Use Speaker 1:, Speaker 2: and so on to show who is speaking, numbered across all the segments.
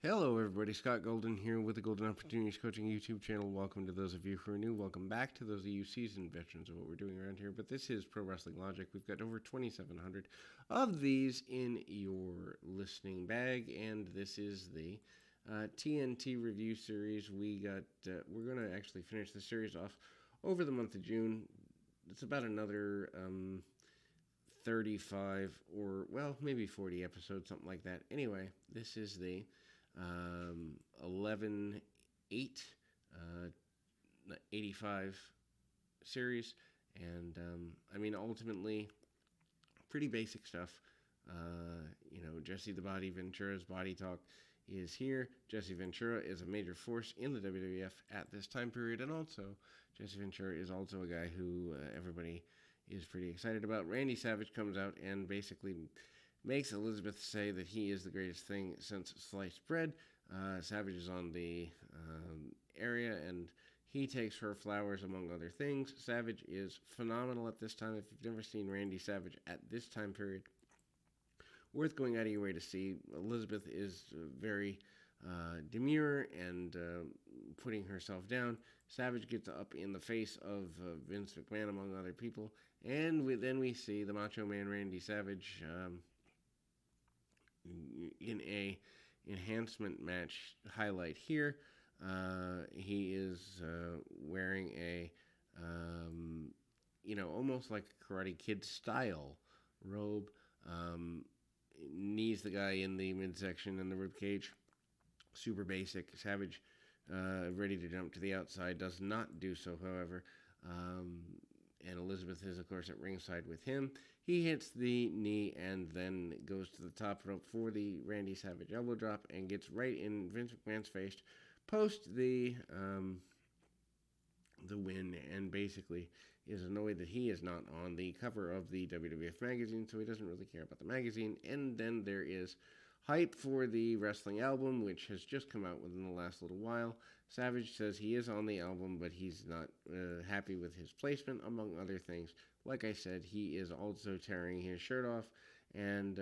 Speaker 1: Hello, everybody. Scott Golden here with the Golden Opportunities Coaching YouTube channel. Welcome to those of you who are new. Welcome back to those of you seasoned veterans of what we're doing around here. But this is Pro Wrestling Logic. We've got over 2,700 of these in your listening bag, and this is the TNT review series. We're going to actually finish the series off over the month of June. It's about another 35 or, well, maybe 40 episodes, something like that. Anyway, this is the 11/8 85 series, and ultimately pretty basic stuff. Jesse the Body Ventura's Body Talk is here. Jesse Ventura is a major force in the WWF at this time period, and also Jesse Ventura is also a guy who everybody is pretty excited about. Randy Savage comes out and basically makes Elizabeth say that he is the greatest thing since sliced bread. Savage is on the area, and he takes her flowers, among other things. Savage is phenomenal at this time. If you've never seen Randy Savage at this time period, worth going out of your way to see. Elizabeth is very demure and putting herself down. Savage gets up in the face of Vince McMahon, among other people, and then we see the Macho Man Randy Savage in a enhancement match highlight here. He is wearing a almost like a Karate Kid style robe. Knees the guy in the midsection and the rib cage. Super basic. Savage ready to jump to the outside, does not do so, however. And Elizabeth is, of course, at ringside with him. He hits the knee and then goes to the top rope for the Randy Savage elbow drop and gets right in Vince McMahon's face post the win, and basically is annoyed that he is not on the cover of the WWF magazine, so he doesn't really care about the magazine. And then there is hype for the wrestling album, which has just come out within the last little while. Savage says he is on the album, but he's not happy with his placement, among other things. Like I said, he is also tearing his shirt off and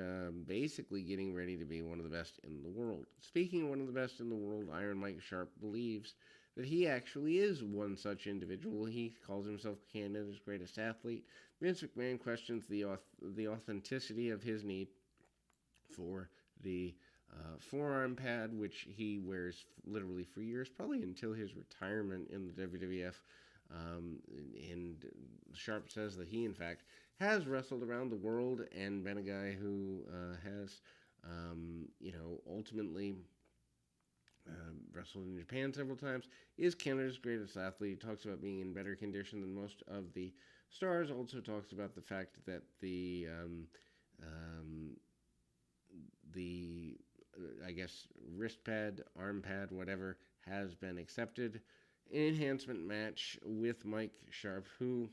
Speaker 1: basically getting ready to be one of the best in the world. Speaking of one of the best in the world, Iron Mike Sharp believes that he actually is one such individual. He calls himself Canada's greatest athlete. Vince McMahon questions the authenticity of his need for the forearm pad, which he wears literally for years, probably until his retirement in the WWF. And Sharp says that he, in fact, has wrestled around the world and been a guy who has, ultimately wrestled in Japan several times, is Canada's greatest athlete. He talks about being in better condition than most of the stars. Also talks about the fact that the wrist pad, arm pad, whatever, has been accepted. An enhancement match with Mike Sharp, who,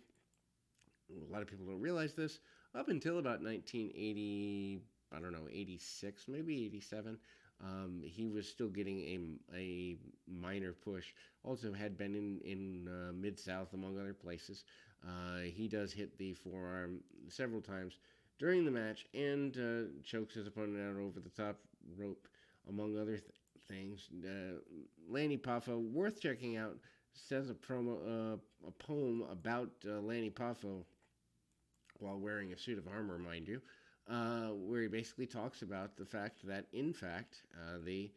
Speaker 1: a lot of people don't realize this, up until about 1980, 86, maybe 87, he was still getting a minor push. Also had been in Mid-South, among other places. He does hit the forearm several times during the match and chokes his opponent out over the top rope, among other things. Lanny Poffo, worth checking out, says a poem about Lanny Poffo while wearing a suit of armor, mind you, where he basically talks about the fact that, in fact, the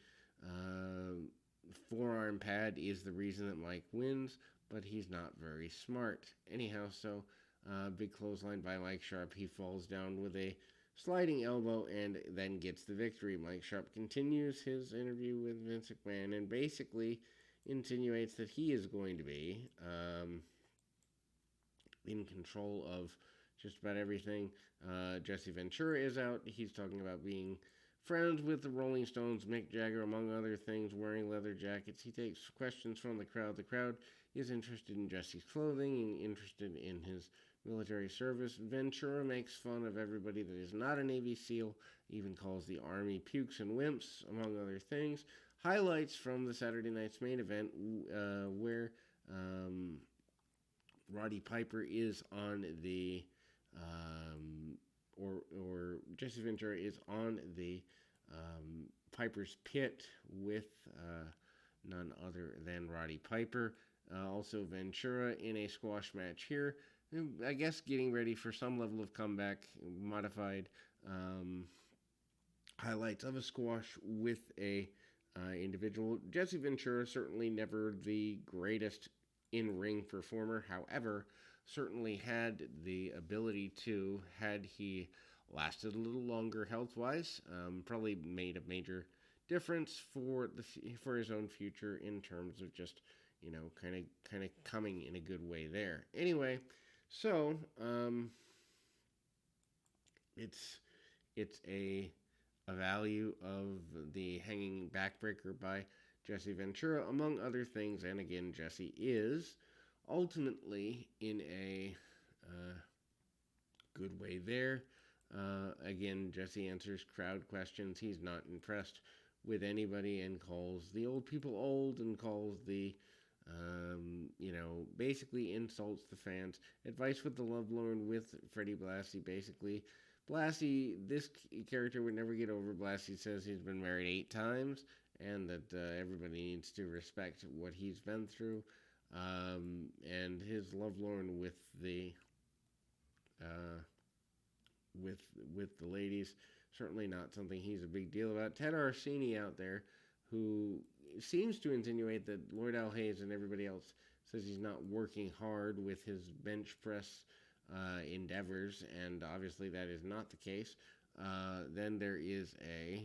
Speaker 1: forearm pad is the reason that Mike wins, but he's not very smart. Anyhow, so big clothesline by Mike Sharp. He falls down with a sliding elbow and then gets the victory. Mike Sharp continues his interview with Vince McMahon and basically insinuates that he is going to be in control of just about everything. Jesse Ventura is out. He's talking about being friends with the Rolling Stones, Mick Jagger, among other things, wearing leather jackets. He takes questions from the crowd. The crowd is interested in Jesse's clothing and interested in his military service. Ventura makes fun of everybody that is not a Navy SEAL, even calls the Army pukes and wimps, among other things. Highlights from the Saturday night's main event where Roddy Piper is on the or Jesse Ventura is on the Piper's Pit with none other than Roddy Piper. Also, Ventura in a squash match here. I guess getting ready for some level of comeback, modified highlights of a squash with a individual. Jesse Ventura certainly never the greatest in-ring performer. However, certainly had the ability to, had he lasted a little longer health-wise, probably made a major difference for his own future in terms of just kind of coming in a good way there. Anyway, so it's a value of the hanging backbreaker by Jesse Ventura, among other things. And again, Jesse is ultimately in a good way there. Again, Jesse answers crowd questions. He's not impressed with anybody and calls the old people old and calls the, basically insults the fans. Advice with the Lovelorn with Freddie Blassie, basically. Blassie, this character would never get over. Blassie says he's been married 8 times and that everybody needs to respect what he's been through. And his Lovelorn with the with the ladies, certainly not something he's a big deal about. Ted Arsini out there, who seems to insinuate that Lord Al Hayes and everybody else says he's not working hard with his bench press endeavors, and obviously that is not the case. Then there is a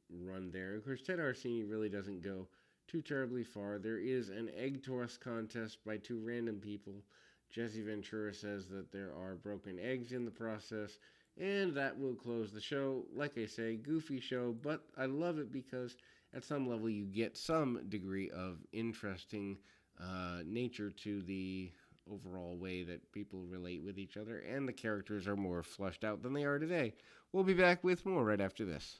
Speaker 1: run there. Of course, Ted Arsini really doesn't go too terribly far. There is an egg toss contest by 2 random people. Jesse Ventura says that there are broken eggs in the process, and that will close the show. Like I say, goofy show, but I love it because at some level you get some degree of interesting nature to the overall way that people relate with each other, and the characters are more fleshed out than they are today. We'll be back with more right after this.